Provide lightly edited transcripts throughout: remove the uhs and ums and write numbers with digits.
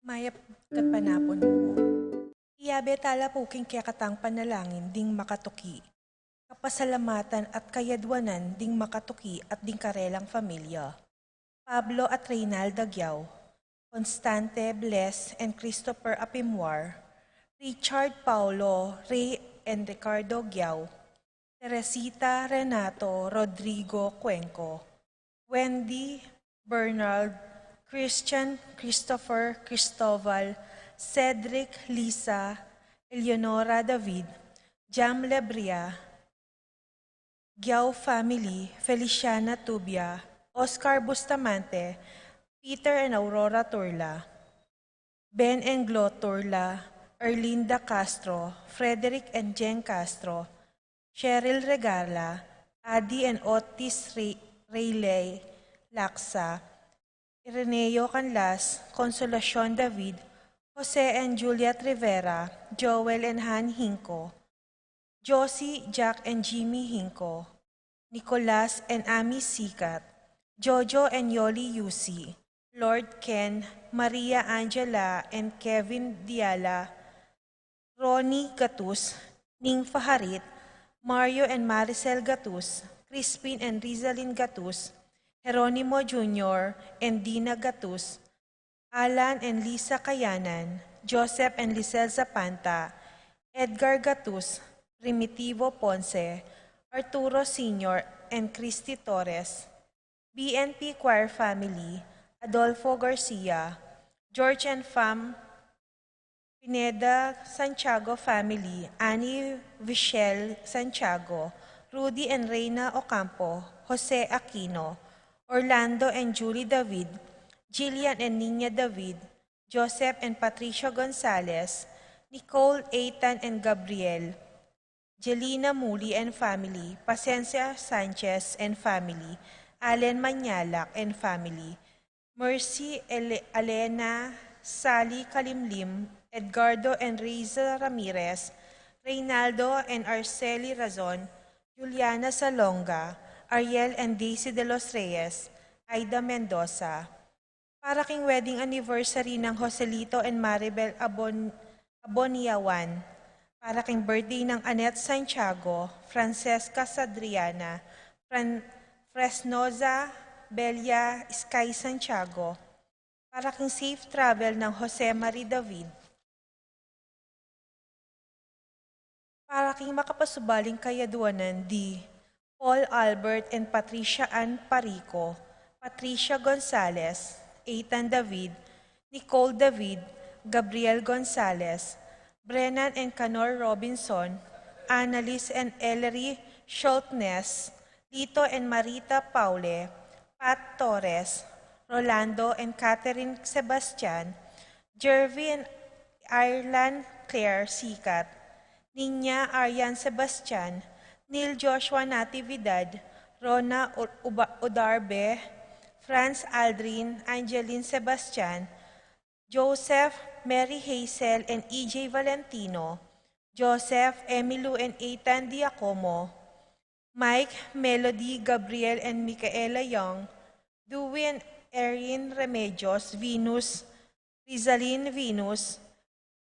Mayap kat panapon po. Iyabe tala po king katang panalangin ding makatuki. Kapasalamatan at kayadwanan ding makatuki at ding karelang pamilya. Pablo at Reynaldo Giao, Constante Bless and Christopher Apimwar, Richard Paulo, Ray and Ricardo Giao, Teresita Renato Rodrigo Cuenco, Wendy Bernard, Christian Christopher Cristoval, Cedric Lisa, Eleonora David, Jam Lebria, Giao Family, Feliciana Tubia, Oscar Bustamante, Peter and Aurora Turla, Ben and Glo Turla, Erlinda Castro, Frederick and Jen Castro, Cheryl Regala, Adi and Otis Raylay Laksa, Ireneo Canlas, Consolacion David, Jose and Juliet Rivera, Joel and Han Hinco, Josie, Jack and Jimmy Hinco, Nicolas and Ami Sikat, Jojo and Yoli Yusi, Lord Ken, Maria Angela and Kevin Diala, Ronnie Gatus, Ning Faharit, Mario and Maricel Gatus, Crispin and Rizalyn Gatus, Jeronimo Jr. and Dina Gatus, Alan and Lisa Kayanan, Joseph and Lisel Zapanta, Edgar Gatus, Primitivo Ponce, Arturo Sr. and Christy Torres, BNP Choir Family, Adolfo Garcia, George and Fam Pineda Santiago Family, Annie Vichelle Santiago, Rudy and Reina Ocampo, Jose Aquino, Orlando and Julie David, Jillian and Nina David, Joseph and Patricia Gonzalez, Nicole, Eitan and Gabriel, Jelina Muli and family, Pasencia Sanchez and family, Allen Manyalak and family, Mercy Alena, Sally Kalimlim, Edgardo and Riza Ramirez, Reynaldo and Arceli Razon, Juliana Salonga, Ariel and Daisy de los Reyes, Aida Mendoza. Para king wedding anniversary ng Joselito and Maribel Aboniawan. Para king birthday ng Annette Santiago, Francesca Sadriana, Fresnoza Belia Sky Santiago. Para king safe travel ng Jose Marie David. Para king makapasubaling kayaduanan di Paul Albert and Patricia Ann Parico, Patricia Gonzalez, Ethan David, Nicole David, Gabriel Gonzalez, Brennan and Canor Robinson, Annalise and Ellery Schultness, Lito and Marita Paule, Pat Torres, Rolando and Catherine Sebastian, Jervy and Ireland Claire Sikat, Ninya Aryan Sebastian, Neil Joshua Natividad, Rona Udarbe, Franz Aldrin, Angeline Sebastian, Joseph, Mary Hazel and EJ Valentino, Joseph, Emilu and Ethan Diacomo, Mike, Melody, Gabriel and Micaela Young, Dewey and Erin Remedios, Venus, Rizalyn Venus,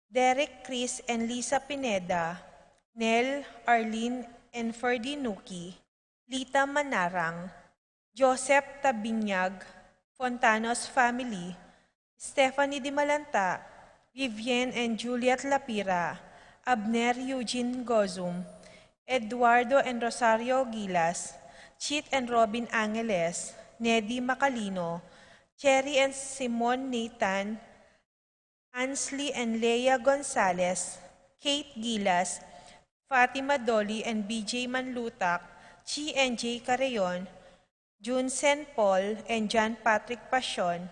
Derek Chris and Lisa Pineda, Nel, Arlene and Ferdy Nuki, Lita Manarang, Joseph Tabinyag, Fontanos Family, Stephanie Di Malanta, Vivienne and Juliet Lapira, Abner Eugene Gozum, Eduardo and Rosario Gilas, Chit and Robin Angeles, Neddy Macalino, Cherry and Simon Nathan, Ansley and Leia Gonzalez, Kate Gilas, Fatima Dolly and BJ Manlutak, Chi and J. Carreon, Junsen Paul and John Patrick Pasion,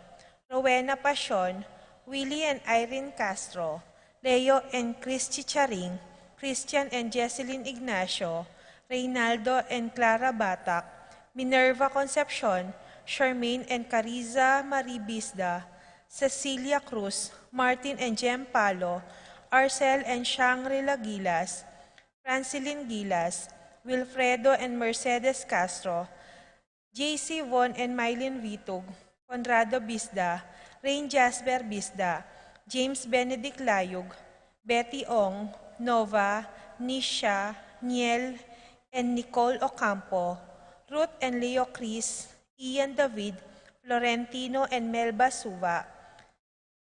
Rowena Pasion, Willie and Irene Castro, Leo and Chris Chicharing, Christian and Jesselyn Ignacio, Reynaldo and Clara Batak, Minerva Concepcion, Charmaine and Cariza Marie Bisda, Cecilia Cruz, Martin and Jem Palo, Arcel and Shangri-La Gilas, Francilyn Gilas, Wilfredo and Mercedes Castro, JC Von and Mylene Vitug, Conrado Bisda, Rain Jasper Bisda, James Benedict Layug, Betty Ong, Nova, Nisha, Niel, and Nicole Ocampo, Ruth and Leo Cris, Ian David, Florentino and Melba Suva,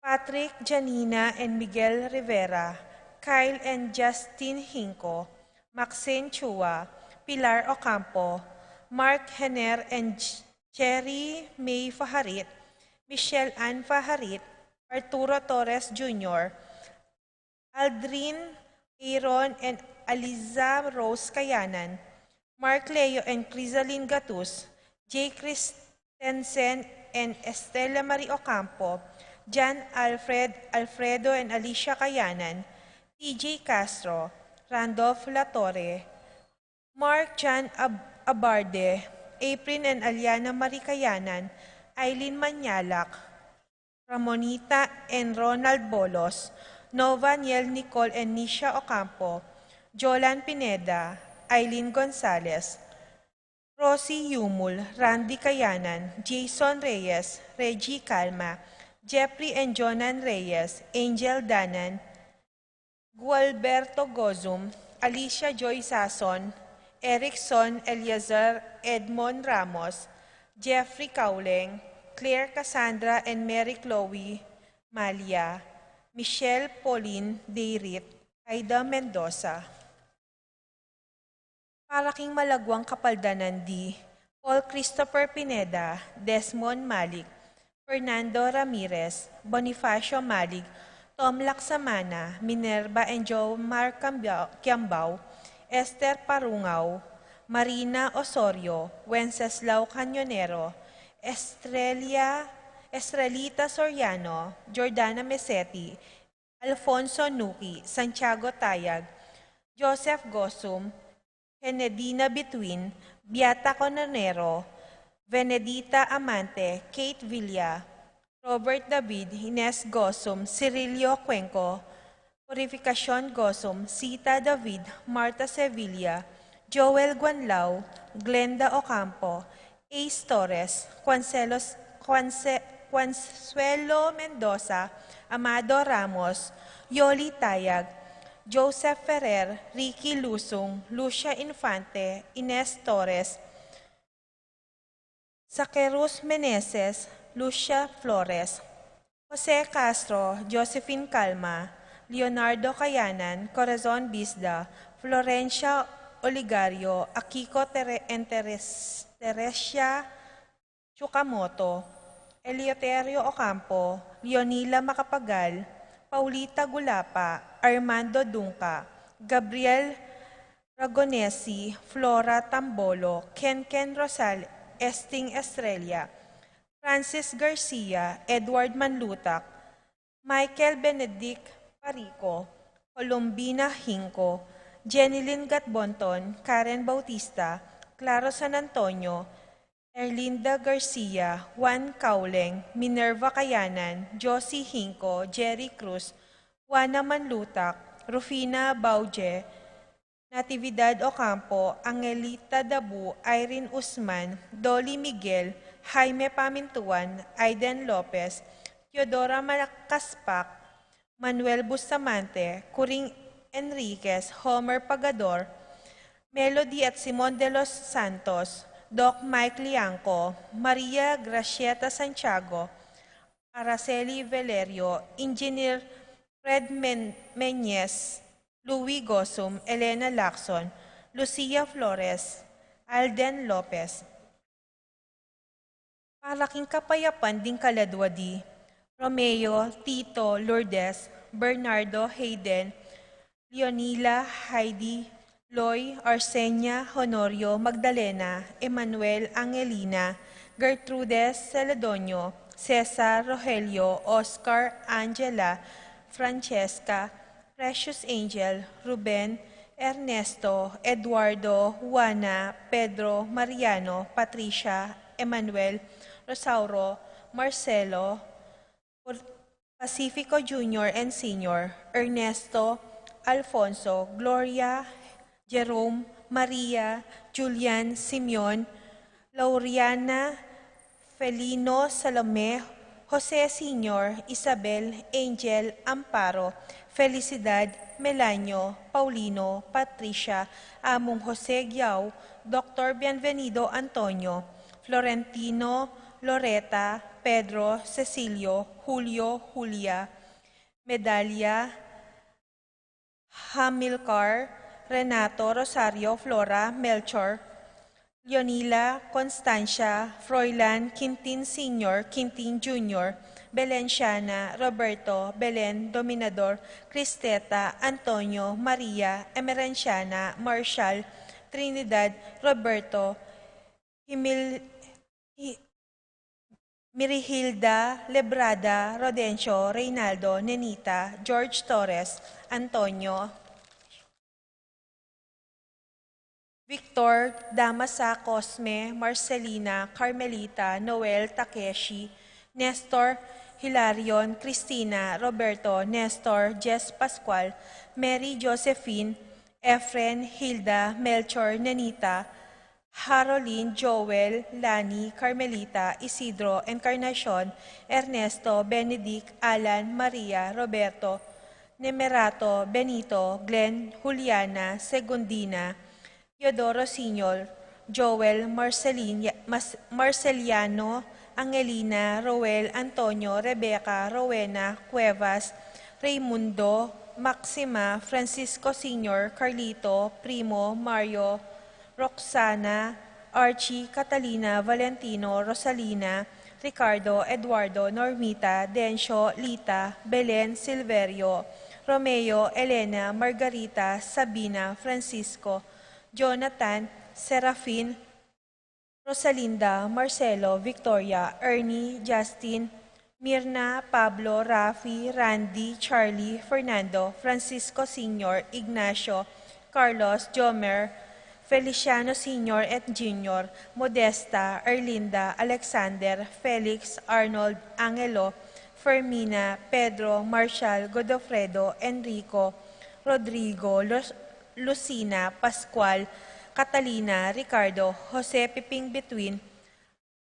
Patrick, Janina, and Miguel Rivera, Kyle and Justin Hinco, Maxine Chua, Pilar Ocampo, Mark Henner and Cherry May Faharit, Michelle Ann Faharit, Arturo Torres Jr., Aldrin Aaron and Aliza Rose Kayanan, Mark Leo and Crisaline Gatus, J. Christensen and Estela Marie Ocampo, John Alfred, Alfredo and Alicia Kayanan, TJ Castro, Randolph Latorre, Mark John Abarde, April and Aliana Marie Kayanan, Eileen Manyalak, Ramonita and Ronald Bolos, Nova Niel Nicole and Nisha Ocampo, Jolan Pineda, Eileen Gonzalez, Rosie Yumul, Randy Kayanan, Jason Reyes, Reggie Calma, Jeffrey and Jonan Reyes, Angel Danan, Gualberto Gozum, Alicia Joy Sason, Erickson Eliazar Edmond Ramos, Jeffrey Kauleng, Claire Cassandra and Mary Chloe Malia, Michelle Pauline Deirit, Aida Mendoza. Paraking Malagwang Kapaldanan D. Paul Christopher Pineda, Desmond Malik, Fernando Ramirez, Bonifacio Malig, Tom Laksamana, Minerva and Jomar Kiambao, Esther Parungaw, Marina Osorio, Wenceslao Cañonero, Estrelita Soriano, Jordana Mesetti, Alfonso Nuki, Santiago Tayag, Joseph Gosum, Henedina Bituin, Beata Cononero, Venedita Amante, Kate Villa, Robert David, Ines Gosum, Cirilio Cuenco, Purificacion Gosum, Sita David, Marta Sevilla, Joel Guanlao, Glenda Ocampo, Ace Torres, Consuelo Mendoza, Amado Ramos, Yoli Tayag, Joseph Ferrer, Ricky Lusung, Lucia Infante, Ines Torres, Saquerus Meneses, Lucia Flores, Jose Castro, Josephine Calma, Leonardo Cayanan, Corazon Bisda, Florencia Oligario, Akiko Teresia Chukamoto, Eleuterio Ocampo, Leonila Macapagal, Paulita Gulapa, Armando Dunca, Gabriel Ragonesi, Flora Tambolo, Ken Rosal, Esting Estrella, Francis Garcia, Edward Manlutak, Michael Benedict Parico, Colombina Hinco, Jenilyn Gatbonton, Karen Bautista, Claro San Antonio, Erlinda Garcia, Juan Cauleng, Minerva Kayanan, Josie Hinco, Jerry Cruz, Juana Manlutak, Rufina Bauje, Natividad Ocampo, Angelita Dabu, Irene Usman, Dolly Miguel, Jaime Pamintuan, Aiden Lopez, Teodora Malakaspak, Manuel Bustamante, Kuring Enriquez, Homer Pagador, Melody at Simon de los Santos, Doc Mike Lianco, Maria Gracieta Santiago, Araceli Valerio, Engineer Fred Menyes, Louis Gosum, Elena Lacson, Lucia Flores, Alden Lopez. Paraking Kapayapan din Kaladwadi, Romeo, Tito, Lourdes, Bernardo, Hayden, Leonila, Heidi, Loy, Arsenia, Honorio, Magdalena, Emmanuel, Angelina, Gertrudes, Celedonio, Cesar, Rogelio, Oscar, Angela, Francesca, Precious Angel, Ruben, Ernesto, Eduardo, Juana, Pedro, Mariano, Patricia, Emmanuel, Rosauro, Marcelo, Pacifico Jr. and Sr., Ernesto, Alfonso, Gloria, Jerome, Maria, Julian, Simeon, Lauriana, Felino, Salome, Jose Sr., Isabel, Angel, Amparo, Felicidad, Melanio, Paulino, Patricia, Among Jose Giao, Dr. Bienvenido Antonio, Florentino, Loreta, Pedro, Cecilio, Julio, Julia, Medalia, Hamilcar, Renato, Rosario, Flora, Melchor, Leonila, Constancia, Froilan, Quintin Sr., Quintin Jr., Belenciana, Roberto, Belen, Dominador, Cristeta, Antonio, Maria, Emerenciana, Marshall, Trinidad, Roberto, Mirihilda, Lebrada, Rodencio, Reynaldo, Nenita, George Torres, Antonio, Victor, Damasa, Cosme, Marcelina, Carmelita, Noel, Takeshi, Nestor, Hilarion, Cristina, Roberto, Nestor, Jess Pascual, Mary Josephine, Efren, Hilda, Melchor, Nenita, Haroline, Joel, Lani, Carmelita, Isidro, Encarnacion, Ernesto, Benedict, Alan, Maria, Roberto, Nemerato, Benito, Glenn, Juliana, Segundina, Teodoro Sr., Joel, Marceliano, Angelina, Roel, Antonio, Rebecca, Rowena, Cuevas, Raimundo, Maxima, Francisco Sr., Carlito, Primo, Mario, Roxana, Archie, Catalina, Valentino, Rosalina, Ricardo, Eduardo, Normita, Dencio, Lita, Belen, Silverio, Romeo, Elena, Margarita, Sabina, Francisco, Jonathan, Serafin, Rosalinda, Marcelo, Victoria, Ernie, Justin, Mirna, Pablo, Rafi, Randy, Charlie, Fernando, Francisco Sr., Ignacio, Carlos, Jomer, Feliciano Sr. et Jr., Modesta, Erlinda, Alexander, Felix, Arnold, Angelo, Fermina, Pedro, Marshall, Godofredo, Enrico, Rodrigo, Lucina, Pascual, Catalina, Ricardo, Jose Piping Between,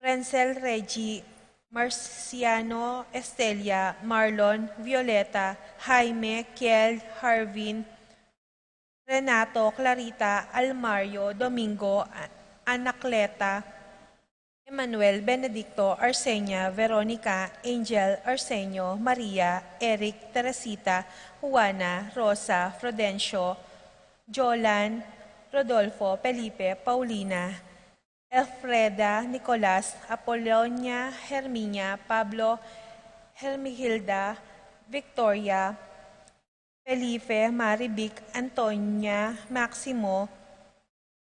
Renzel Reggie, Marciano, Estelia, Marlon, Violeta, Jaime, Kiel, Harvin, Renato, Clarita, Almario, Domingo, Anacleta, Emmanuel, Benedicto, Arsenia, Veronica, Angel, Arsenio, Maria, Eric, Teresita, Juana, Rosa, Frudencio, Jolan, Rodolfo, Felipe, Paulina, Elfreda, Nicolas, Apolonia, Herminia, Pablo, Hermigilda, Victoria, Felipe, Maribic, Antonia, Maximo,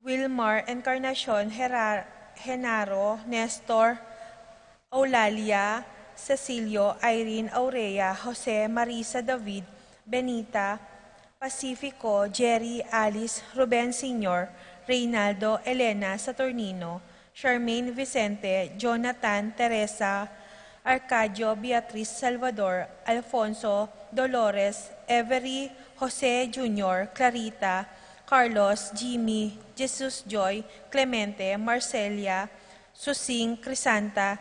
Wilmar, Encarnacion, Genaro, Nestor, Eulalia, Cecilio, Irene, Aurea, Jose, Marisa, David, Benita, Pacifico, Jerry, Alice, Ruben Sr., Reynaldo, Elena, Saturnino, Charmaine, Vicente, Jonathan, Teresa, Arcadio, Beatriz, Salvador, Alfonso, Dolores, Every, Jose Jr., Clarita, Carlos, Jimmy, Jesus Joy, Clemente, Marcelia, Susing, Crisanta,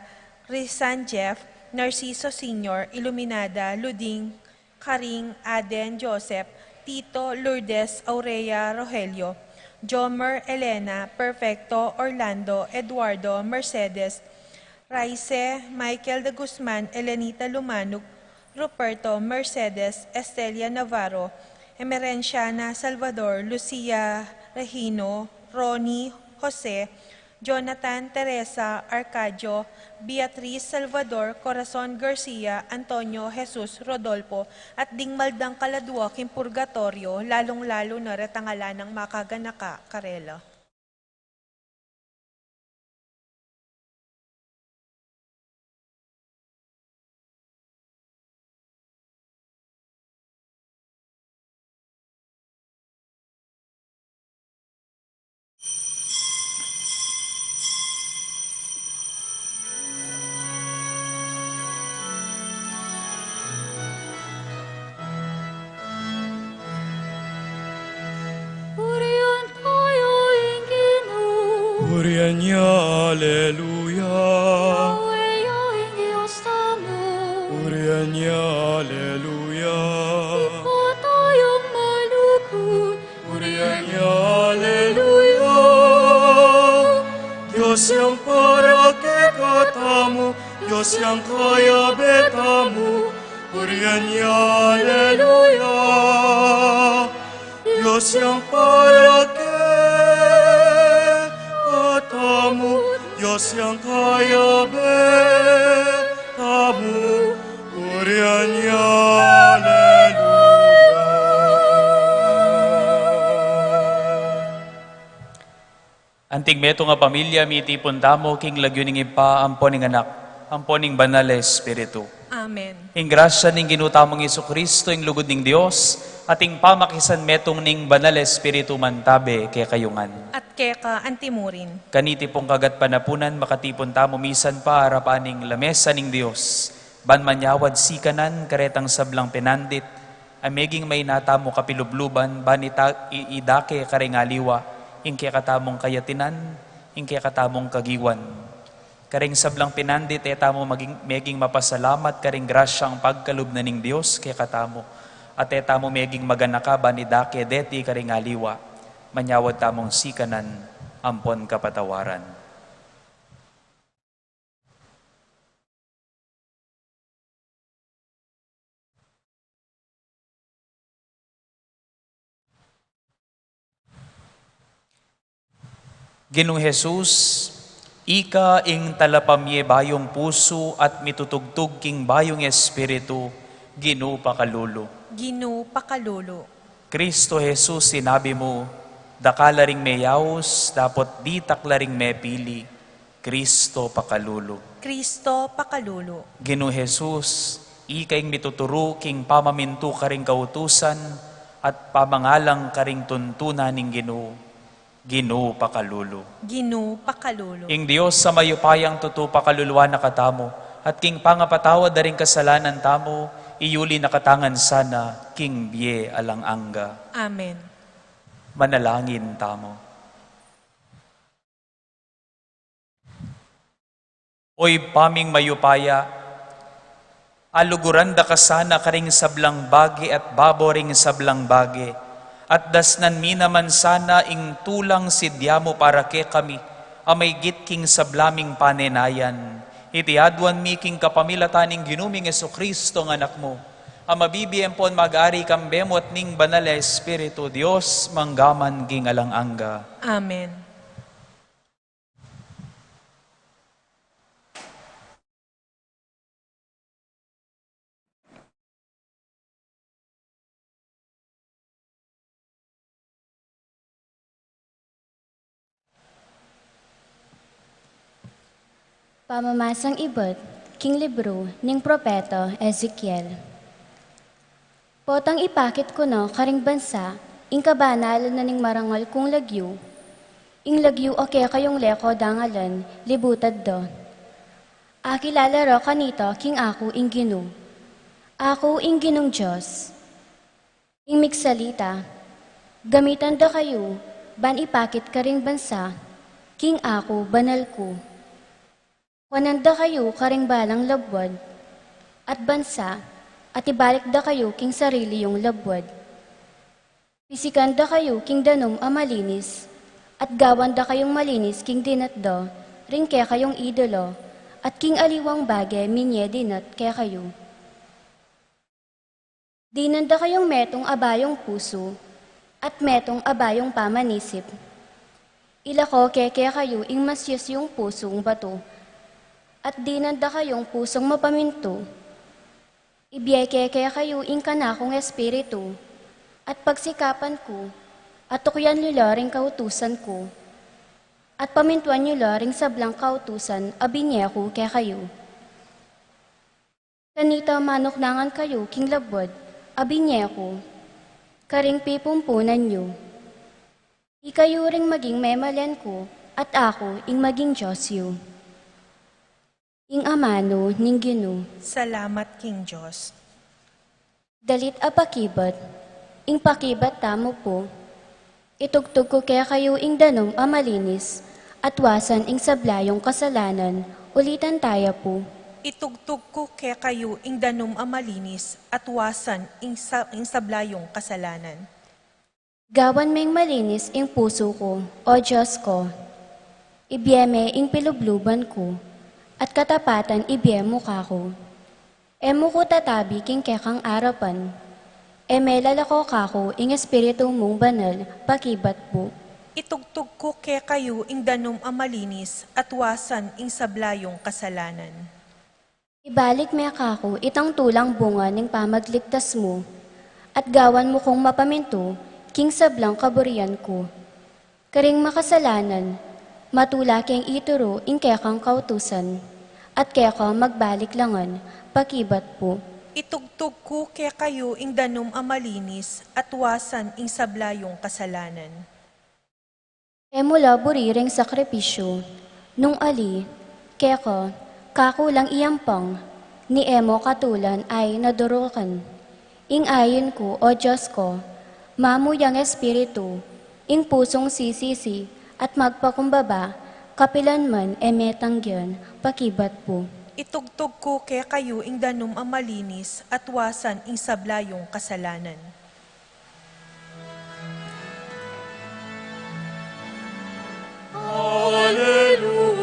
Rizan Jeff, Narciso Sr., Iluminada, Luding, Karing, Aden, Joseph, Tito, Lourdes, Aurea, Rogelio, Jomer, Elena, Perfecto, Orlando, Eduardo, Mercedes, Raice, Michael de Guzman, Elenita Lumanug, Ruperto, Mercedes, Estelia Navarro, Emerenciana, Salvador, Lucia Regino, Ronnie, Jose, Jonathan, Teresa, Arcadio, Beatriz, Salvador, Corazon Garcia, Antonio, Jesus, Rodolfo, at dingmaldang kaladwa king purgatorio, lalong-lalo na retangala ng makaganaka, Karela. Purianya, Alleluia. Yahweh, Yahweh, Dios tamu, Hallelujah. Ikaw tayong malugod. Purihan niya, Hallelujah. Diyos yang para kekatamu, Diyos yang kaya betamu, purihan niya, Hallelujah. Diyos yang para kekatamu, Diyos yang kaya betamu, purihan niya, Anting meto nga pamilya, miti puntamo, king lagyo ning ipa, amponing anak, amponing banal na Espiritu. Amen. Ing grasya ning ginutamong Isu Kristo, ing lugod ning Dios, ating pamakisan metong ning banal na Espiritu mantabe kay kayungan. At keka antimurin. Kaniti pong kagat panapunan, makatipon tamo misan pa, harapaning lamesa ning Dios. Ban manyawad sikanan, karetang sablang penandit, ameging may natamo kapilubluban, banita iidake karingaliwa, ingke katamong kayatinan, ingke katamong kagiwan. Karing sablang pinandit, etamo meging mapasalamat, karing grasyang pagkalub na ning Diyos, kaya katamo. At etamo meging maganaka, banidake, deti, karing aliwa, manyawad tamong sikanan, ampon kapatawaran. Ginoong Jesus, ika ing talapamye bayong puso at mitutugtog king bayong espiritu, Ginoo pakalulo. Ginoo pakalolo. Kristo Jesus, sinabi mo, dakala ring meyaos, dapat di takla ring mepili, Kristo pakalulo. Kristo pakalolo. Ginoo Jesus, ika ing mituturo king pamaminto karing kautusan at pamangalang karing tuntunan ning Ginoo, Ginoo pakalulo. Ginoo pakalolo. Ing Dios sa mayupayang tuto pakaluluwa na katamo, at king pangapatawad na rin kasalanan tamo, iyuli nakatangan sana, king biye alang angga. Amen. Manalangin tamo. Oy paming mayupaya, aluguran da kasana karing sablang bagi at baboring sablang bagi, at dasnan mi naman sana ing tulang sidyamo para ke kami, amay gitking sablaming panenayan. Itiadwan mi king kapamilataning ginuming Yesu Kristo ng anak mo, ang mabibiyempon mag-ari kambemot ning banal na Espiritu Dios, manggaman ging alang angga. Amen. Pamamasang ibot, king libro, ning propeta Ezekiel. Potang ipakit ko no, karing bansa, ing kabanal na ning marangal kong lagyo, ing lagyo o kaya kayong leko dangalan, libutad do. Akilala ro kanito, king ako ing Ginoo. Ako ing Ginong Diyos. Ing miksalita, gamitan da kayo, ban ipakit karing bansa, king ako, banal ko. Wananda kayo karing balang labwad, at bansa, at ibalik da kayo king sarili yung labwad. Pisikan da kayo king danom malinis, at gawan da kayong malinis king dinatdo, ring kaya kayong idolo, at king aliwang bagay minye dinat kaya kayo. Dinanda kayong metong abayong puso, at metong abayong pamanisip. Ila ko kaya kayo ing masyas yung pusong bato, at dinanda kayong pusong mapaminto. Ibiyay kaya kayo ing kanakong espiritu, at pagsikapan ko, at tukyan nila ring kautusan ko, at pamintuan nila ring sablang kautusan, abinye ko kaya kayo. Kanita manoknangan kayo king labod, abinye ko, karing pipumpunan nyo. Ikayo ring maging memalen ko, at ako ing maging Diyos yu. Ing amano ning Ginoo. Salamat King Diyos. Dalit apakibat, ing pakibat tamo po. Itugtog ko kaya kayo ing danom malinis, at wasan ing sablayong kasalanan, ulitan tayo po. Itugtog ko kaya kayo ing danom amalinis at wasan ing sablayong kasalanan. Gawan may malinis ing puso ko, o Diyos ko. Ibiyeme ing pilubluban ko, at katapatan ibiyemo ka ko. Emo ko tatabi king kekang arapan, lalako kako ing espiritu mong banal, pakibat po. Itugtog ko kaya kayo ing danom amalinis at wasan ing sablayong kasalanan. Ibalik me kako itang tulang bunga ng pamagligtas mo, at gawan mo kong mapaminto, king sablang kaburian ko. Karing makasalanan, matula keng ituro ing kekang kautusan, at keka magbalik langan, pakibat po. Itugtog ko kaya kayo ing danom amalinis at wasan ing sablayong kasalanan. Mula buriring sakripisyo, nung ali, keka, kakulang iyampang, ni emo katulan ay nadurukan. Ing ayon ko, o Diyos ko, mamuyang espiritu, ing pusong sisisi, at magpakumbaba, kapilan man emetangyan, pakibat po. Itugtog ko kaya kayo ing danom amalinis at wasan ing sablayong kasalanan. Alleluia.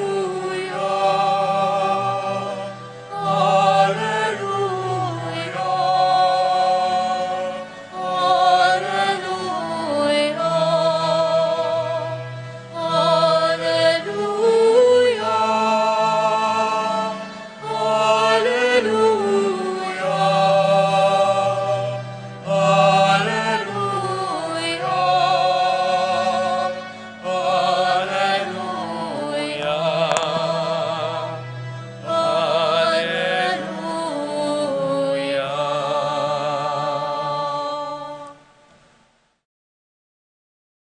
Alleluia. Alleluia. Alleluia.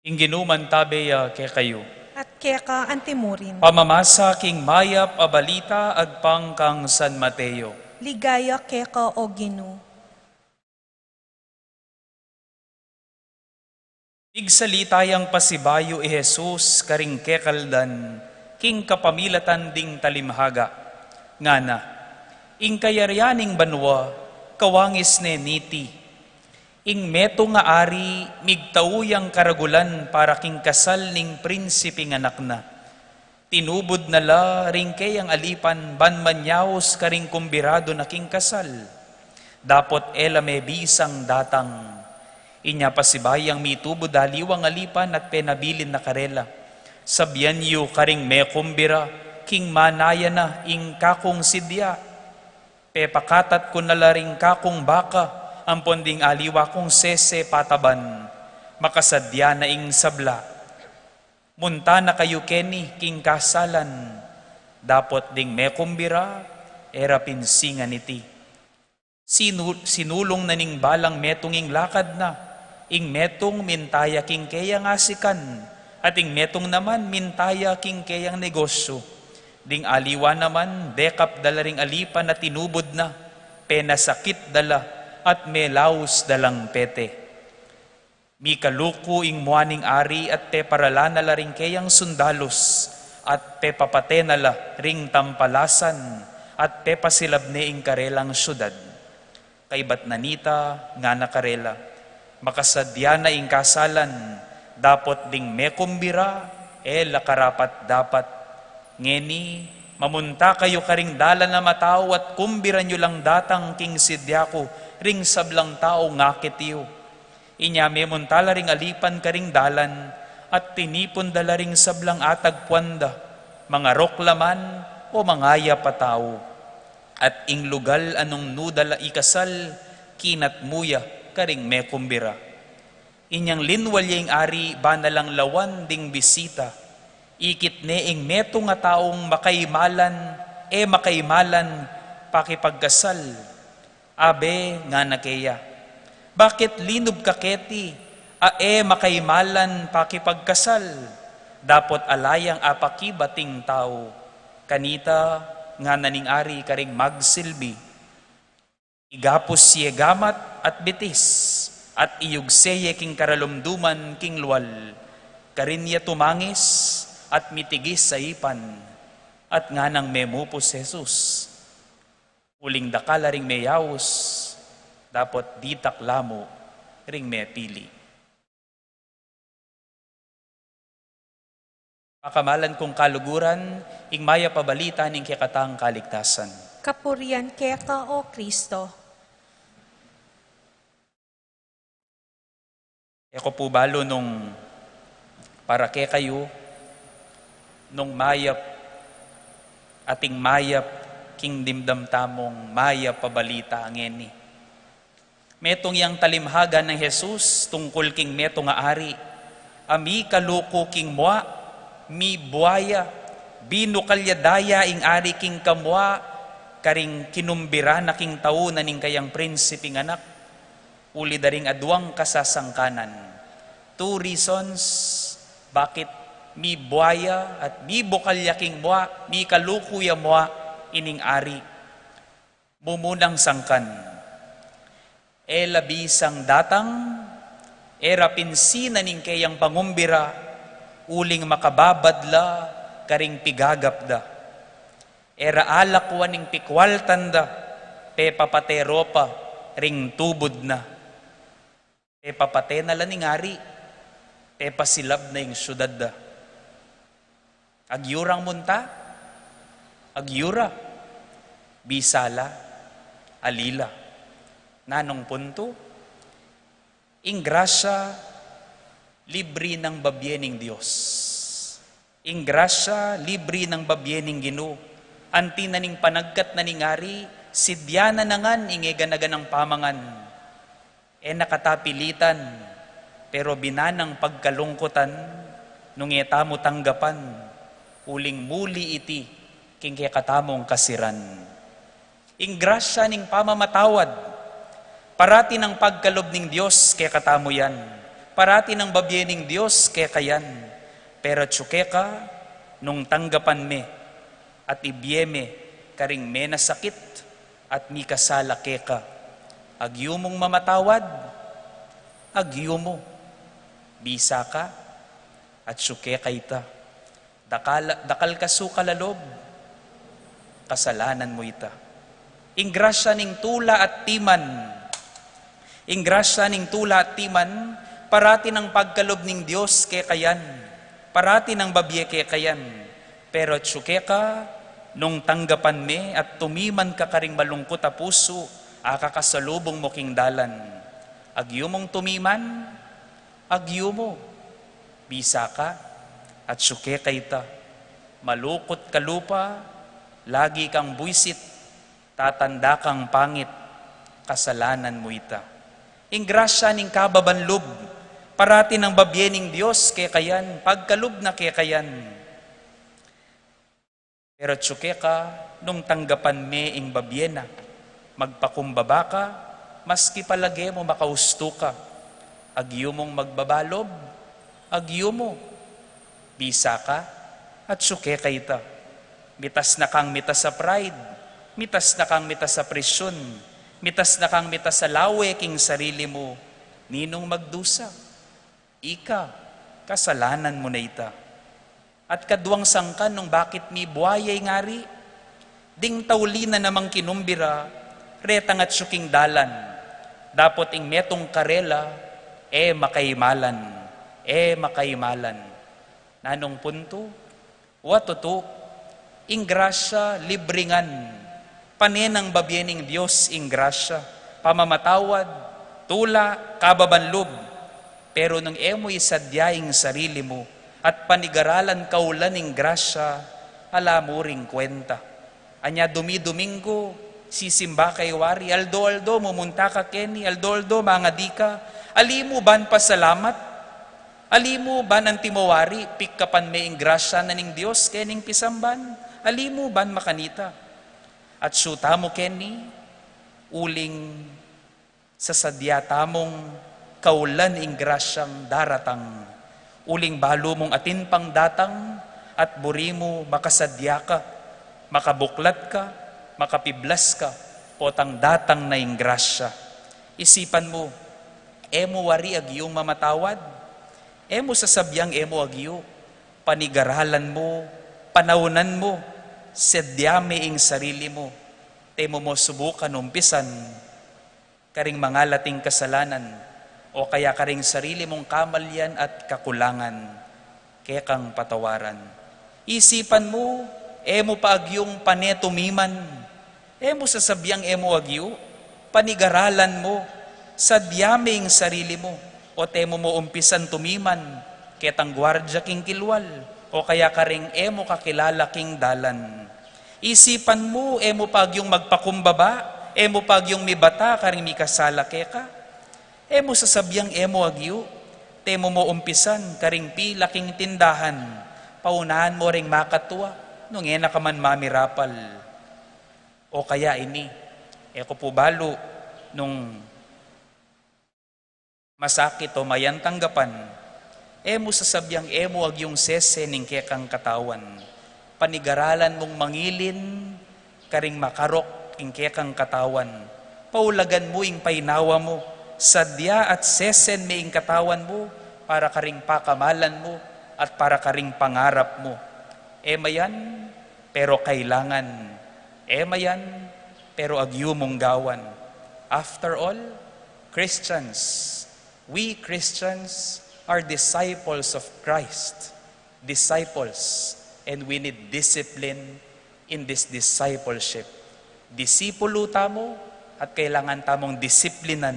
Ingginuman tabeya ke kayo. At keka antimurin, Pamamasa king mayap a balita agpang kang San Mateo. ligaya keka o Ginu. Igsalitayang pasibayo Jesus karing kekaldan, king kapamilatan ding talimhaga. Ngana, ing kayaryaning banwa, kawangis ne niti. Ing meto nga ari, migtauyang karagulan para king kasal ning prinsipe nga nakna. Tinubod nala ring kayang alipan, banmanyaos karing kumbirado na king kasal. Dapot ela may bisang datang. Inya pasibayang mitubo daliwang alipan at penabilin na karela. Sabyan yu karing me kumbira, king manaya na ing kakong sidya. Pepakatat ko nalaring kakong baka, ang ponding aliwa kong sese pataban, makasadya na ing sabla. Munta na kayo keni king kasalan, dapot ding me kumbira, era pinsingan iti. Sinulong na ning balang metong ing lakad na, ing metong mintaya king kayang asikan, at ing metong naman mintaya king kayang negosyo. Ding aliwa naman, dekap dala ring alipan na tinubod na, penasakit dala, at melaus dalang pete. Mikaluko ing muaning ari at te paralana la ring kayang sundalos, at te papate na la ring tampalasan, at te pasilabne ing karelang syudad. Kaybat nanita nga nakarela, makasadya na ing kasalan, dapot ding mekumbira, lakarapat dapat. Ngeni, mamunta kayo karing dala na matao at kumbiran nyo lang datang king sidyako, ring sablang tao ngakit iyo. Inyame muntala ring alipan karing dalan, at tinipon dala ring sablang atag puanda, mga roklaman o mangaya patao. At ing lugal anong nudala ikasal, kinat muya karing mekumbira. Inyang linwalya ing ari, banalang lawan ding bisita, ikit ne ing meto nga taong makaimalan, makaimalan pakipagkasal. Abe nga nakeya, bakit linub kaketi, makaimalan pakipagkasal, dapot alayang apakibating tao, kanita nga naning ari karing magsilbi. Igapos siye gamat at bitis, at iyugseye king karalumduman king luwal, karinya tumangis, at mitigis sa ipan, at nga nang memupos Jesus. Uling dakala ring may yaos, dapat di taklamo ring may pili. Pakamalan kong kaluguran, ing maya pabalita ning kikatang kaligtasan. Kapurian keka o Kristo. Eko po balo nung para ke kayo, nung mayap, ating mayap, king dimdam tamong mayap pabalita ang eni. Metong yang talimhagan ng Jesus, tungkol king metong nga ari, ami kaluko king mua, mi buaya, binukalyadaya ing ari king kamwa, karing kinumbira na king tao na ning kayang prinsiping anak, uli daring adwang kasasangkanan. 2 reasons bakit mi buaya at mi bukalya king mua, mi kalukuya mua ining ari. Mumunang sangkan, labisang datang, pinsinan ning kayang pangumbira, uling makababadla, karing pigagapda. Alakwan ning pikwal tanda, papateropa, ring tubod na. Papate na laning ari, pasilab na yung syudad da. Agyurang munta, agyura, bisala, alila. Nanong punto, ing grasya, libre ng babyening Diyos. Ing grasya, libre ng babyening Ginoo. Anti na ning panagkat na ningari, sidyana nangan ingeganagan ng pamangan. Nakatapilitan, pero binanang pagkalungkutan, nung etamo tanggapan, uling muli iti, king katamong kasiran. Ing grasya ning pamamatawad, parati ng pagkalob ning Diyos kaya katamo yan. Parati ng babyening Diyos kaya kayan. Pero tsukeka, nung tanggapan me, at ibyeme, karing me nasakit, at mi kasala keka. Agyo mong mamatawad, agyo mo. Bisa ka, at tsukeka ita. Dakal kasu kalalob, kasalanan mo ita. Ingrasya ning tula at timan, ingrasya ning tula at timan, parati ng pagkalob ning Diyos kaya kayan, parati ng babye kaya kayan, pero tsukeka, nung tanggapan me at tumiman ka karing malungkot a puso, akakasalubong mo king dalan. Agyo mong tumiman, agyo mo, bisa ka, at tsukeka ita. Malukot ka lupa, lagi kang buisit, tatanda kang pangit, kasalanan mo ita. Ingrasya ning kababanlub, parati ng babyening Diyos kaya kayan, pagkalub na kaya kayan. Pero tsukeka, nung tanggapan me ing babyena, magpakumbaba ka, maski palagi mo makausto ka. Agyo mong magbabalob, agyo mo, bisa ka, at tsukeka ita. Mitas na kang mitas sa pride, mitas na kang mitas sa presyon, mitas na kang mitas sa lawe king sarili mo, ninong magdusa. Ika, kasalanan mo na ita. At kaduang sangkan nung bakit mi buayay ngari, ding taulina namang kinumbira, retang at syuking dalan, dapot ing metong karela, makaimalan, makaimalan. Nanong punto, watuto, ing grasya libringan, panenang babyening Diyos ing grasya, pamamatawad, tula, kababanlub, pero nung emo'y sadyaing sarili mo, at panigaralan kaulan ing grasya, ala mo ring kwenta. Anya dumi-domingo, sisimba kay wari, aldo-aldo, mumunta ka Kenny, aldo-aldo, mga di ka, alimu ban pasalamat, alimu ban ang timawari, pikkapan may ing grasya na ning Diyos, kening pisamban, alimu ban makanita. At syuta mo Kenny, uling sa sadya tamong kaulan ing grasyang daratang, uling balo mong atin pang datang, at buri mo makasadya ka, makabuklat ka, makapiblas ka, potang datang na ing grasya. Isipan mo, emo wari agyong mamatawad, emo sasabyang emo agyo, panigaralan mo, panaunan mo, sedyame ing sarili mo, temo mo subukan umpisan, karing mga lating kasalanan, o kaya karing sarili mong kamalyan at kakulangan, kaya kang patawaran. Isipan mo, emo paagyong panetumiman, emo sasabyang emo agyo, panigaralan mo, sadyaming sarili mo, o temo mo umpisan tumiman, ketang gwardya king kilwal, o kaya karing emo kakilala king dalan. Isipan mo, emo pagyong magpakumbaba, emo pagyong mibata, karing mikasala keka. Emo sasabyang emo agyo, temo mo umpisan, karing pila king tindahan, paunahan mo ring makatwa, nung ena ka man mamirapal. O kaya ini, eko po balo, nung masakit o mayan tanggapan, emo sasabyang emo agyong sese ning kekang katawan. Panigaralan mong mangilin, karing makarok ing kekang katawan. Paulagan mo ing painawa mo, sadya at sesen may ing katawan mo, para karing pakamalan mo, at para karing pangarap mo. Ema yan, pero kailangan. Ema yan, pero agyo mong gawan. After all, we Christians are disciples of Christ. Disciples. And we need discipline in this discipleship. Disipulo tamo at kailangan tamong disiplinan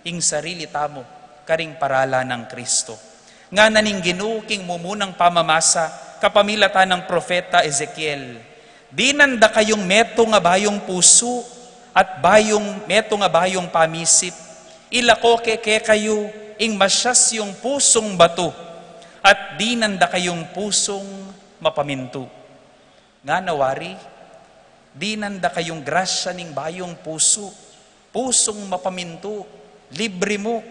ing sarili tamo karing parala ng Kristo. Nga naning ginuking mumunang pamamasa kapamilata ng propeta Ezekiel. Di nanda kayong meto nga bayong puso at meto nga bayong pamisip. Ilako keke kayo ing masyas yung pusong bato at di nanda kayong pusong mapaminto. Nga nawari, di nanda kayong grasya ning bayong puso, pusong mapaminto, libre mo,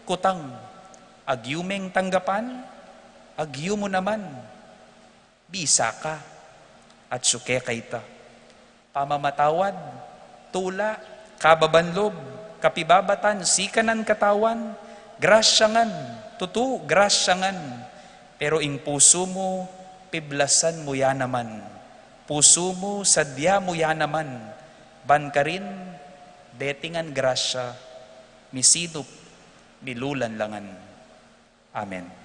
kutang, agyumeng tanggapan, agyu mo naman, bisa ka, at suke kaita. Pamamatawad, tula, kababanlob, kapibabatan, sikanan katawan, grasyangan, grasyangan, pero ing puso mo, piblasan mo yan naman. Puso mo, sadya mo yan naman. Ban ka rin, detingan grasya, misidup, milulan langan. Amen.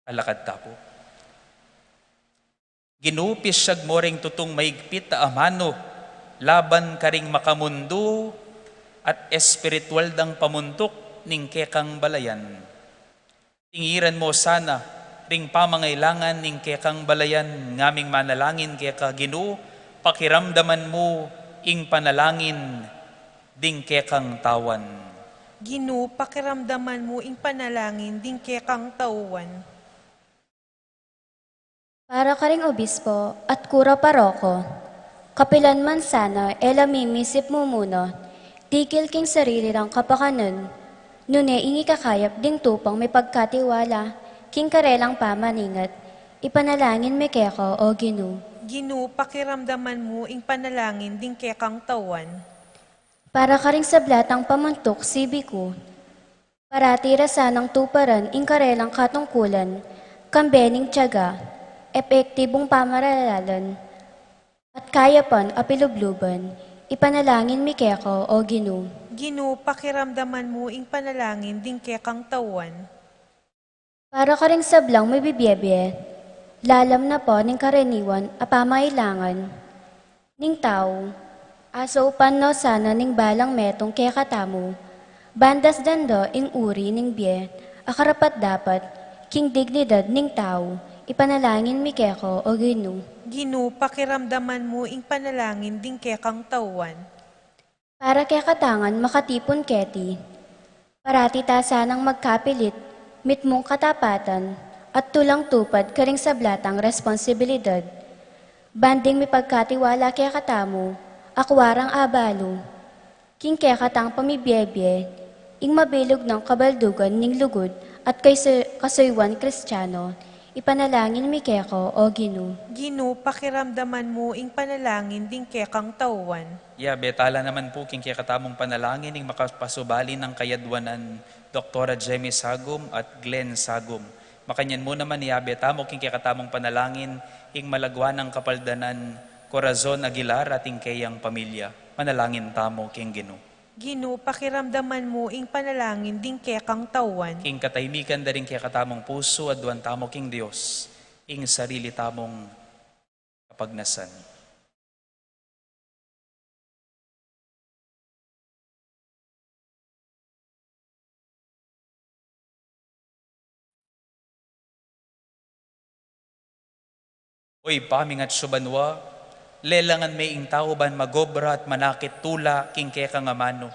Alakad tapo. Ginupis siyag mo ring tutong maigpit a amano, laban karing makamundo at espiritual dang pamuntok ning kekang balayan. Tingiran mo sana ring pamangailangan ning kekang balayan, ngaming manalangin keka Ginoo, pakiramdaman mo ing panalangin ding kekang tawan. Ginoo, pakiramdaman mo ing panalangin ding kekang tauan. Para karing obispo at kura paroko, kapilan man sana elamimisip mo muna, tikil king sarili ng kapakanan, nune ingi kakayap ding tupang may pagkatiwala, king karelang pamaningat, ipanalangin may keko o Ginoo. Ginoo, pakiramdaman mo ing panalangin ding kekang tawan. Para karing sablatang pamuntok sibi ko, parati rasanang tuparan ing karelang katungkulan, kambening tiyaga, epektibong pamaralalan, at kaya pan apilubluban, ipanalangin mi keko o Ginoo. Ginoo, pakiramdaman mo ing panalangin ding kekang tawan. Para ka ring sablang may bibiyebye, lalam na po ning karaniwan a pamailangan, ning tao, asopan no sana ning balang metong kekatamo, bandas dando ing uri ning biye, akarapat dapat, king dignidad ning tao, ipanalangin mi keko o Ginoo. Ginoo, pakiramdaman mo ing panalangin ding kekang tawan. Para kekatangan makatipon keti, parati ta sanang magkapilit, mitmong katapatan, at tulang tupad karing sablatang responsibilidad. Banding mi pagkatiwala kekatamo, akwarang abalo, king kekatang pamibiyebye, ing mabilog ng kabaldugan ning lugod, at kay kasuywan Kristiyano, ipanalangin mi keko o Ginu. Gino, pakiramdaman mo ing panalangin din kekang tauan. Ya, betala naman po king katamong panalangin ng makapasubali ng kayadwanan Dr. Jemmy Sagum at Glenn Sagum. Makanyan mo naman ya, betamo king katamong panalangin ing malagwan ng kapaldanan Corazon Aguilar at ing kayang pamilya. Manalangin tamo king Gino. Gino, pakiramdaman mo ing panalangin din kekang tauan. King katahimikan da rin kaya katamong puso at duwan tamo king Diyos, ing sarili tamong kapagnasan. Oy, paming at subanwa, lelangan may ing tao ban magobra at manakit tula king keka nga mano.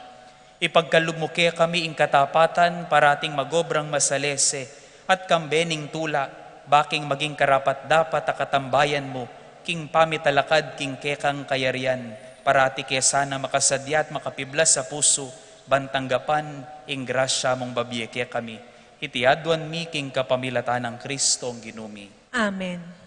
Ipagkalumuke kami ing katapatan parating magobrang masalese at kambening tula, baking maging karapat dapat akatambayan mo, king pamitalakad king kekang kayarian, parati kesana makasadya at makapiblas sa puso, bantanggapan ing grasya mong babiyeke kami. Itiadwan mi king kapamilatan ng Kristo ang ginumi. Amen.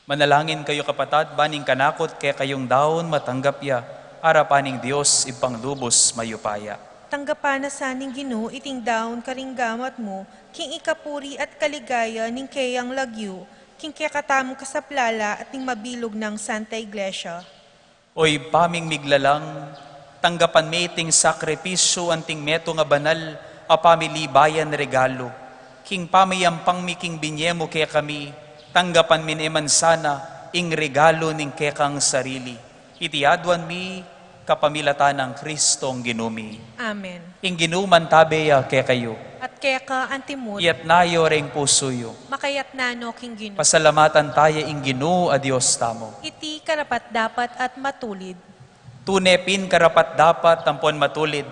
Manalangin kayo kapatad, baning kanakot kaya kayong daon matanggap ya, arapaning Diyos ipanglubos mayupaya. Tanggapan na saning Gino, iting daon karinggamat mo, king ikapuri at kaligaya ning kayang lagyo, king kekatamong kasaplala at ning mabilog ng Santa Iglesia. Oy, paming miglalang, tanggapan may iting sakripisyo anting meto nga banal, apamilibayan regalo. King pamiyampang mi king binyemo kaya kami, tanggapan min eman sana, ing regalo ning kekang sarili. Itiadwan mi, kapamilatan ng Kristong ginumi. Amen. Ing ginuman tabeya kaya kayo, At keka antimut, iyat nayo ring pusoyo. makayat nano king Gino. Pasalamatan tayo ing Ginoo a Dios tamo. Iti karapat dapat at matulid. Tunepin karapat dapat tampon matulid.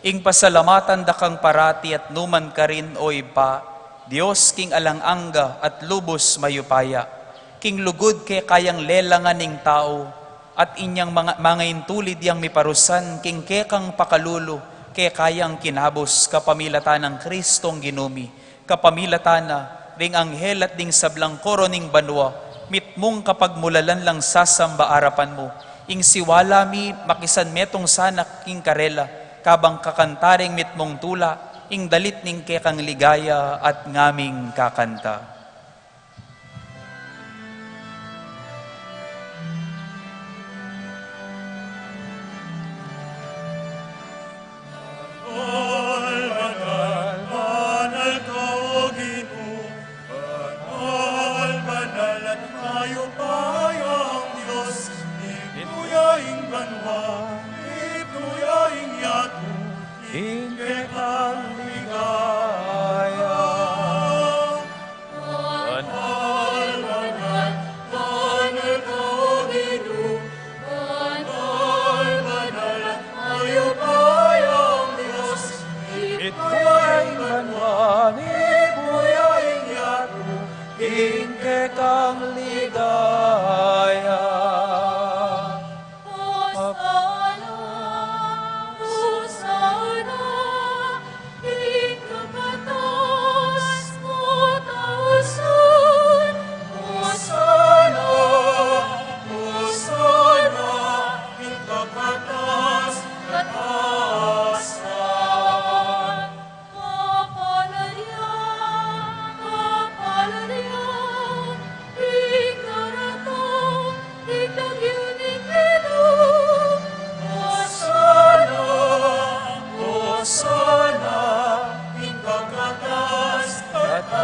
Ing pasalamatan dakang parati at numan ka rin oy pa, Diyos king alanganga at lubos mayupaya. King lugod kay kayang lelangan ning tao, at inyang mga intulid yang miparusan, king kekang pakalulo, kay kayang kinabos kapamilatan ng Kristong ginumi. Kapamilatan na ring anghel at ding sablang koro ning banwa, mitmong kapag mulalan lang sasamba arapan mo. Ing siwala mi makisan metong sanak king karela, kabang kakantaring mitmong tula, ing dalit ning kekang ligaya at ngaming kakanta. All ang ligaya. Hosanna, Hosanna, ikataas mo tausan. Hosanna, Hosanna, ikapatas kataasan. Kapalaria, kapalaria, ikarata, ikagyuning ilog. Hosanna, Hosanna, ikapatas kataasan.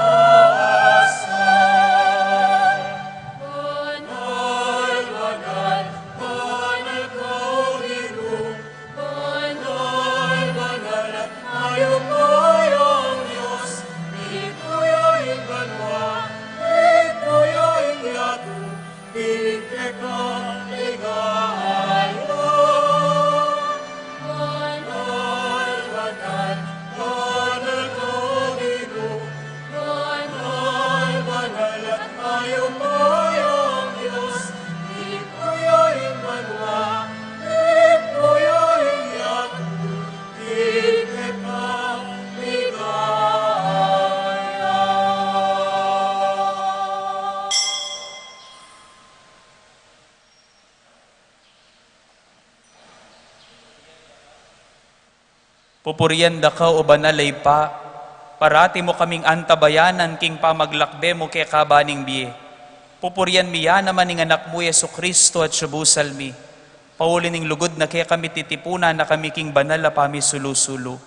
Banal, banal, Banal ka, O Ginoo, banal, banal at mayupayang Diyos, ikuyain banwa, ikuyain yatu, pinike ka ligaya. Banal, banal, banal ka, O Ginoo, banal, banal at mayupayang Diyos, ikuyain banwa, ikuyain yatu, pinike ka ligaya. Pupurian da ka o banalay pa, parati mo kaming antabayanan king pamaglakbe mo kay kabaning biye. Pupurian miya naman ning anak mo Yesu Kristo at subusal mi. Pauli ning lugod na kaya kami titipunan na kami king banal na pamisulusulo.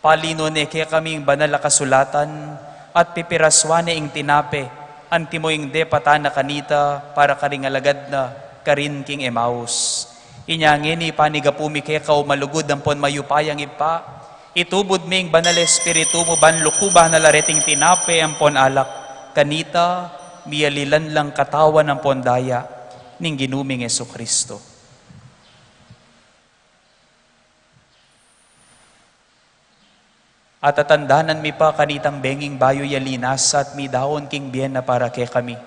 Palino ne kaya kaming banal na kasulatan at pipiraswane ing tinape. Antimo ing de patana kanita para karing alagad na karin king Emmaus. Inyangin ni panigapumi kaya kao malugod ang pon mayupayang ipa. Itubod ming banal espiritu mo banlukuba na lareting tinape ang pon alak. Kanita, miyalilan lang katawan ng pondaya ning ginuming Yesu Kristo. At atandanan mi pa kanitang benging bayo yalinas at mi daon king bien na para kay kami.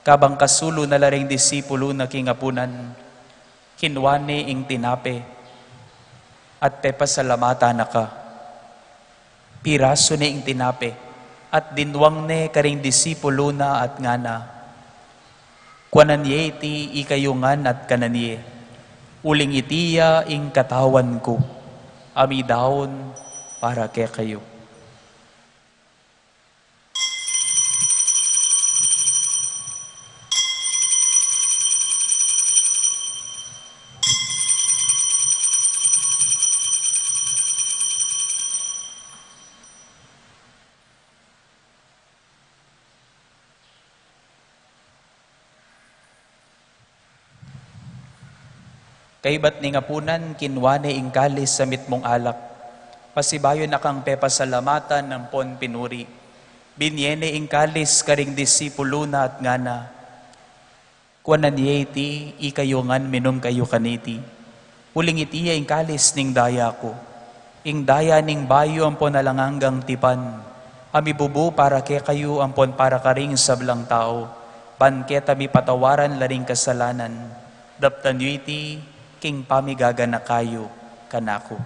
Kabang kasulo na laring disipulo na king apunan, kinwane ing tinape, at pepasalamata na ka. Piraso na ing tinape, at dinwang ne karing disipulo na at ngana. Kwananye iti ikayungan at kananye, uling itiya ing katawan ko, ami daon para kay kayo. Kay ba't ni ngapunan, kinwane ing kalis sa mitmong alak. Pasibayo na kang pepasalamatan ng pon pinuri. Binyene ing kalis karing disipulo na at ngana. Kwananyeti, ikayungan minum kayo kaniti. Uling itiya ing kalis ning daya ko. Ing daya ning bayo ang pon alanganggang tipan. Ami bubu para ke kayo ang pon para karing sablang tao. Banketa mi patawaran laring kasalanan. Daptanyuiti, king pamigaga na kayo kanako.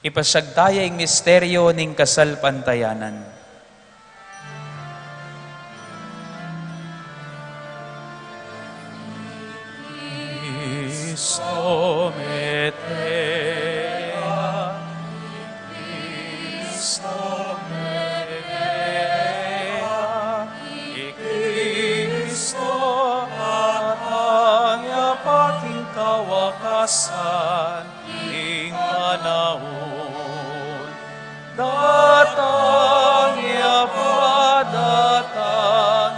Ipasyagtaya ing misteryo ning kasal pantayanan. Cristo metea, Cristo metea, Cristo ang yapaking kawakasan ing panahon. Datang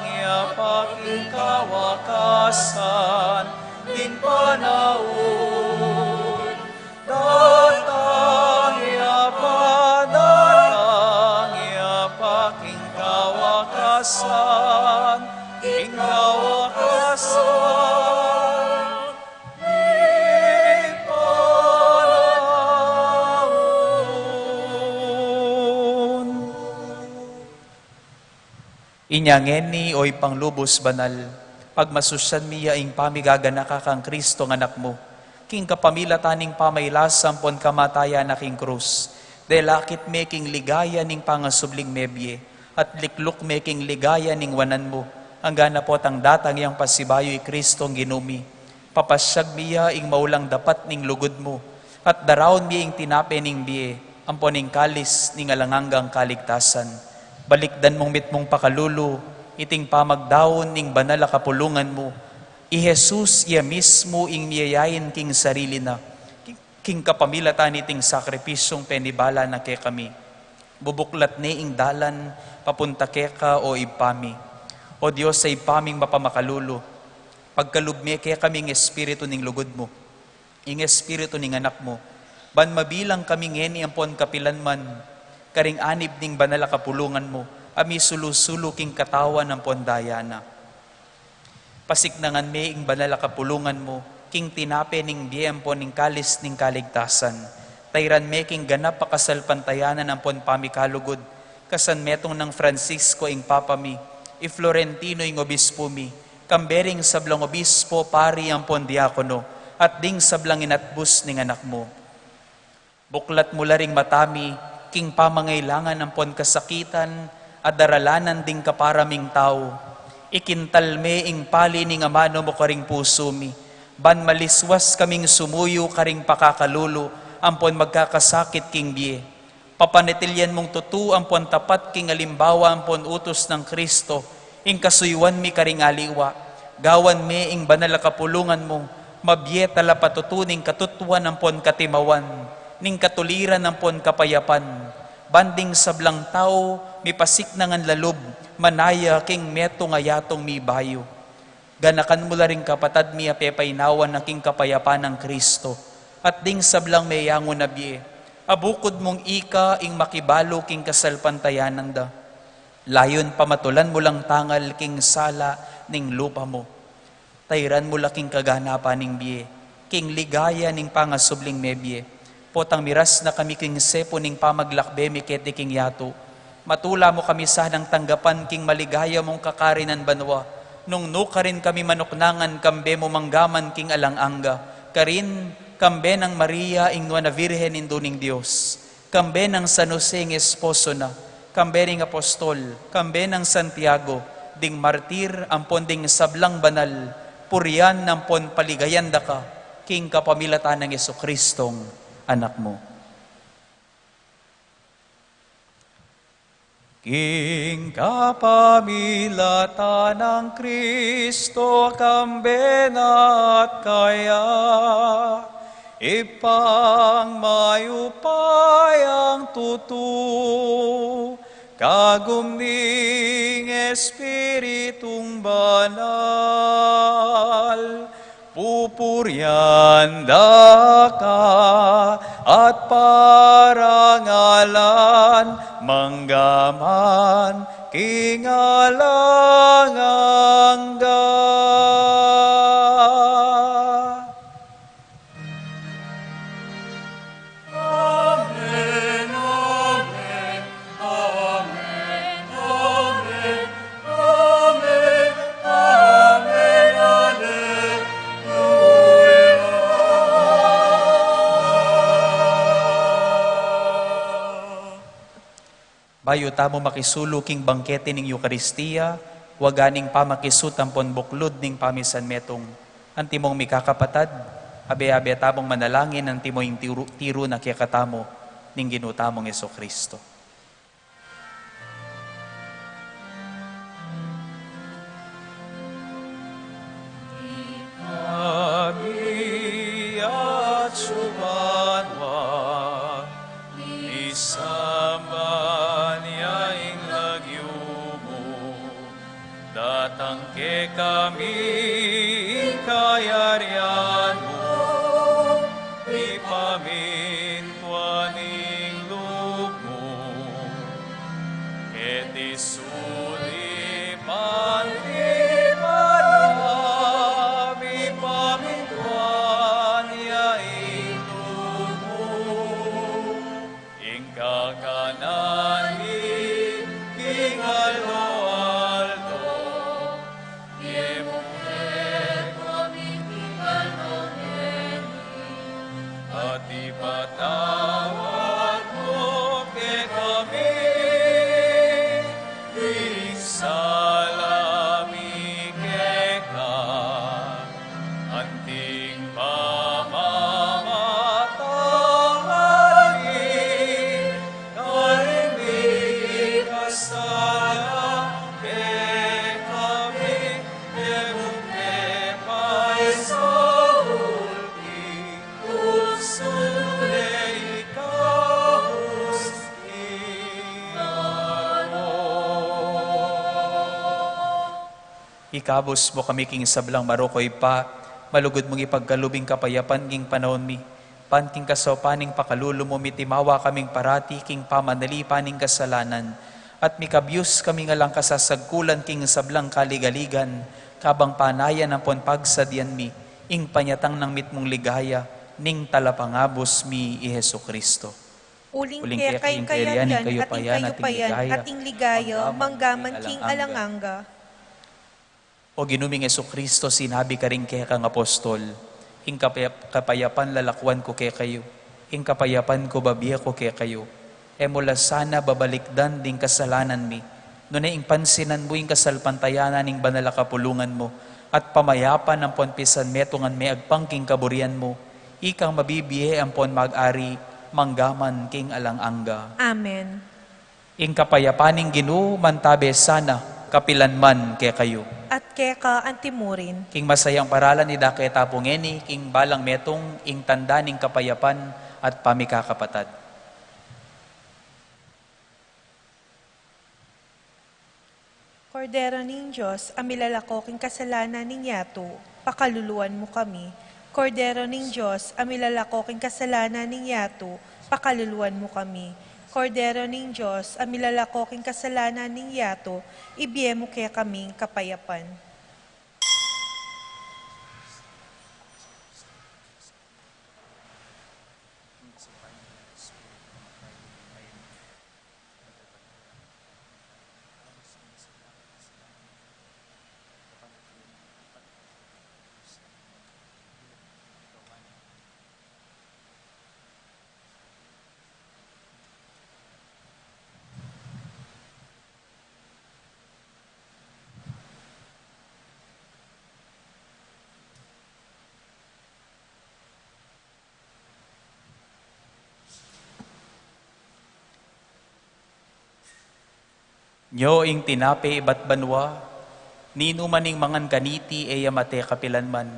yapaking kawakasan ing panahon. Datang Inyangeni oy panglubos banal, pagmasusyan miya ing pamigagana ka kang Kristo ng anak mo, king kapamila taning pamaylasam pon kamataya na king krus, delakit making ligaya ning pangasubling mebye, at likluk making ligaya ning wanan mo, hanggang po ang datang yang pasibayo i Kristong ginumi, papasyag miya ing maulang dapat ning lugod mo, at darawon miya ing tinape ning biye, ampon ning kalis ning alanganggang kaligtasan. Balikdan mong mitmong pakalulu, iting pamagdaon ning banal a kapulungan mo. I Jesus iya mismo ing miyayain king sarili na, king kapamilatan iting sakripisyong penibala na ke kami. Bubuklat ni ing dalan, papunta ke ka o ipami. O Diyos sa ipaming mapamakalulu, pagkalubme ke kaming espiritu ning lugod mo, ing espiritu ning anak mo, ban mabilang kami ngeni ampon kapilan man, karing anib ning banal a kapulungan mo, ami sulu-sulu king katawan ng pondayana. Pasiknangan me ing banal a kapulungan mo, king tinape ning biyempo ning kalis ning kaligtasan. Tayran me king ganap pakasalpantayanan ng pon pamikalugod, kasan metong ng Francisco ing papami, i Florentino ing obispo mi, kambering sablang obispo pari ang pon diakono, at ding sablang inatbus ning anak mo. Buklat mula ring matami, king pamangailangan ng pon kasakitan, at daralanan ding kaparaming tao. Ikintalme ing pali ning amano mo karing puso mi, ban maliswas kaming sumuyo karing pakakalulu, ampon magkakasakit king biye. Papanitilyan mong tutu ampon tapat king alimbawa ampon utos ng Kristo, ing kasuywan mi karing aliwa, gawan me ing banal a kapulungan mo, mabye tala patutuning katutuan ampon katimawan, ning katuliran ng pon kapayapan, banding sablang tao, mipasik nangan lalub, manaya king meto ngayatong mi bayo. Ganakan mula ring kapatad mi apepaynawan na king kapayapan ng Kristo, at ding sablang mayango na biye, abukod mong ika ing makibalo king kasalpantayanan da. Layon pamatulan mo lang tangal king sala ning lupa mo. Tayran mo laking kaganapan ning biye, king ligaya ning pangasubling mebye. Potang miras na kami king sepo ning pamaglakbe mi keti king yato. Matula mo kami sanang tanggapan king maligaya mong kakarinan banwa. Nung nuka rin kami manuknangan kambe mo manggaman king alanganga. Karin kambe ng Maria ing na Virhen induning Diyos. Kambe ng San Jose ing esposo na. Kambe ring apostol. Kambe ng Santiago. Ding martir ampon ding sablang banal. Purian nampon paligayanda ka. King kapamilatan ng Jesucristong anak mo. King kapamilatan ng Kristo, kambena at kaya, ipang mayupay ang tutu, kagumning Espiritong banal, pupurianda ka at parangalan, manggaman kingalangangga. Amen, amen, amen, amen, amen, amen, hallelujah. Bayo tamo makisulu king bangkete ning Eukaristiya, waganing pamakisut ampon buklod ning pamisan metong. Antimong mikakapatad, abe-abe tamong manalangin ang timoing tiro na kiyakatamo ning ginutamong Jesucristo. Kami at sumanwa, isama niya ing lagyo mo, datang ke kami kayarian mo, ipamintuan ing loob mo, et isuli panliparam, ipamintuan niya ing loob mo, ing kakananin, ing alo-alo. Ikabos mo kami king sablang marokoy pa, malugod mong ipagkalubing kapayapan king panahon mi. Panting kaso paning pakalulumo mitimawa kaming parati king pamanali paning kasalanan. At mikabyus kami nga lang kasasagkulan king sablang kaligaligan, kabang panayan ang pagsadyan mi, ing panyatang ng mitmong ligaya, ning talapangabos mi i Hesu Kristo. Uling Uling kaya kaya kayan kayo ating payan, kayo payan, ating ligaya, manggaman king alanganga. O ginuming Hesu Kristo, sinabi ka rin kaya kang apostol, ing kapayapan lalakwan ko kaya kayo, ing kapayapan ko babiya ko kaya kayo. E mula sana babalikdan ding kasalanan mi, no na ing pansinan mo ing kasalpantayanan ning banal kapulungan mo, at pamayapan ang ponpisan metungan me agpangking kaburian mo, ikang mabibiye ang pon mag-ari, manggaman king alanganga. Amen. Ing kapayapaning Ginoo mantabe sana, kapilanman kaya kayo. At keka antimurin. King masayang paralan ni Dake Tapungeni, king balang metong, ing tanda ning kapayapan at pamikakapatad. Kordero ning Diyos, amilalako king kasalanan ning yato, pakaluluan mo kami. Kordero ning Diyos, amilalako king kasalanan ning yato, pakaluluan mo kami. Kordero ning Diyos, amilalako king kasalanan ning yato, ibiye mo kaya kaming kapayapan. Nyo ing tinape iba't banwa, nino maning mangan kaniti e yamate kapilanman.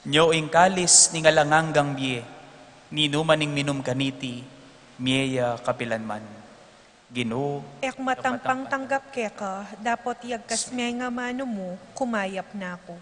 Nyo ing kalis ni ngalanganggang biye, nino maning minum kaniti, miyeya kapilanman. Ginoo, Ek matampang tanggap keka, dapat yagkas may nga mano mo, kumayap na ako.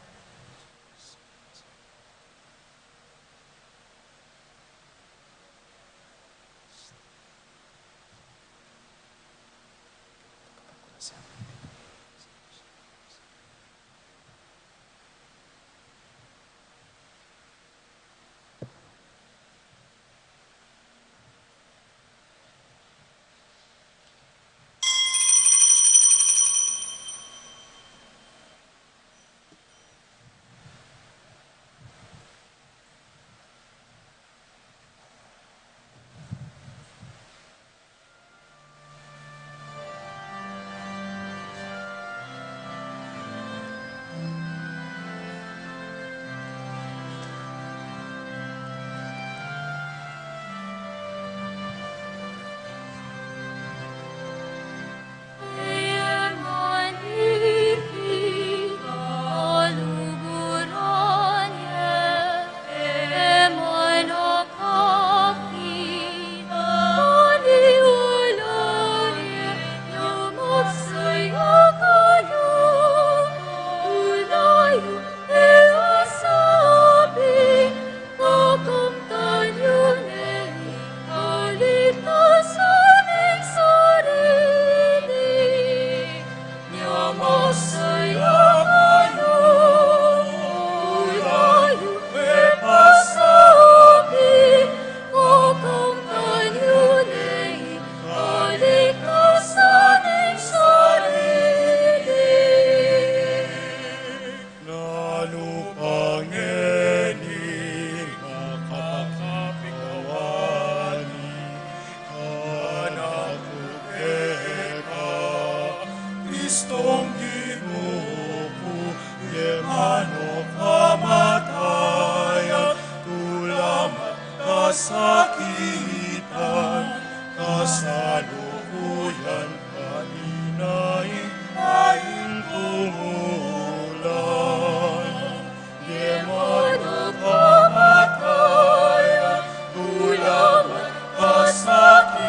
Kristong Ginoo ko, yemano kamatayan, tulamat kasakitan, kasalukuyan kaninaing aing tumulan. Yemano kamatayan, tulamat kasakitan,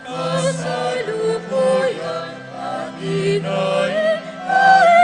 kasalukuyan kaninaing aing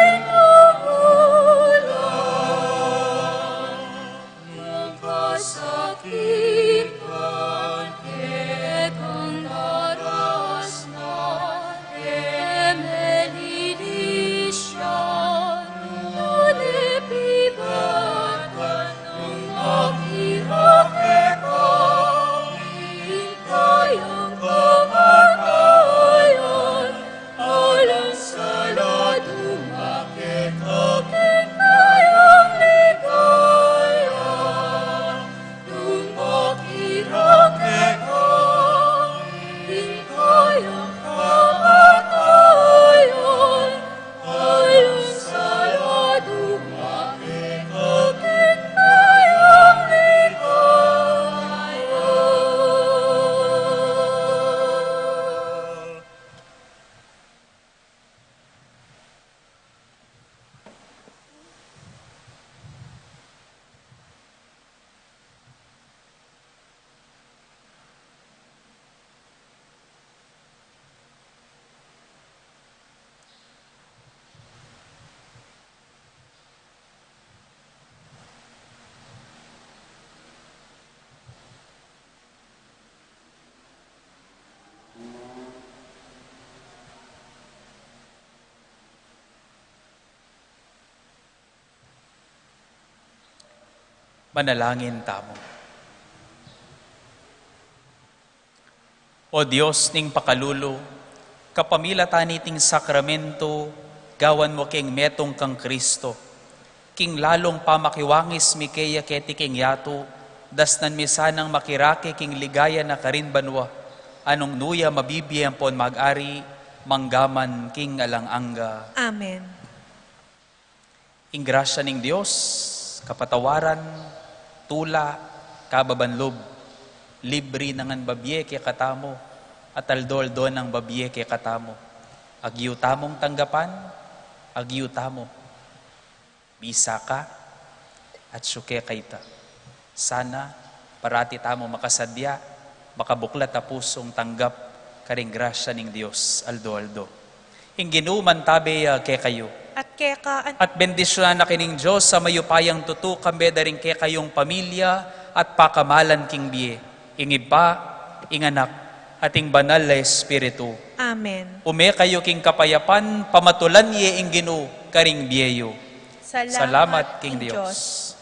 Manalangin tamo. O Diyos ning pakalulo, kapamila taniting sakramento, gawan mo king metong kang Kristo. King lalong pamakiwangis mi kaya keti king yato, dasnan mi sanang makirake king ligaya na karin banwa, anong nuya mabibiyang pon mag-ari, manggaman king alang-angga. Amen. Ing grasya ning Diyos, kapatawaran, tula, kababanlob, libre nangan babye kay katamo, at aldol-do ng babye kay katamo. Agyu tamong tanggapan, agyu tamo. Bisa ka, at syuke kayta. Sana, parati tamo makasadya, makabuklat na pusong tanggap, karing grasya ning Diyos, aldo-aldo. Ing ginuman tabi kay kayo. At keka At bendisyonan na kining Diyos sa mayupayang tutu kambeda rin kay kayong pamilya at pakamalan king biye. Ingib pa, inganak, ating banal na Espiritu. Amen. Ume kayo king kapayapan, pamatulan ye ing ginu, karing biyeyo. Salamat king Diyos.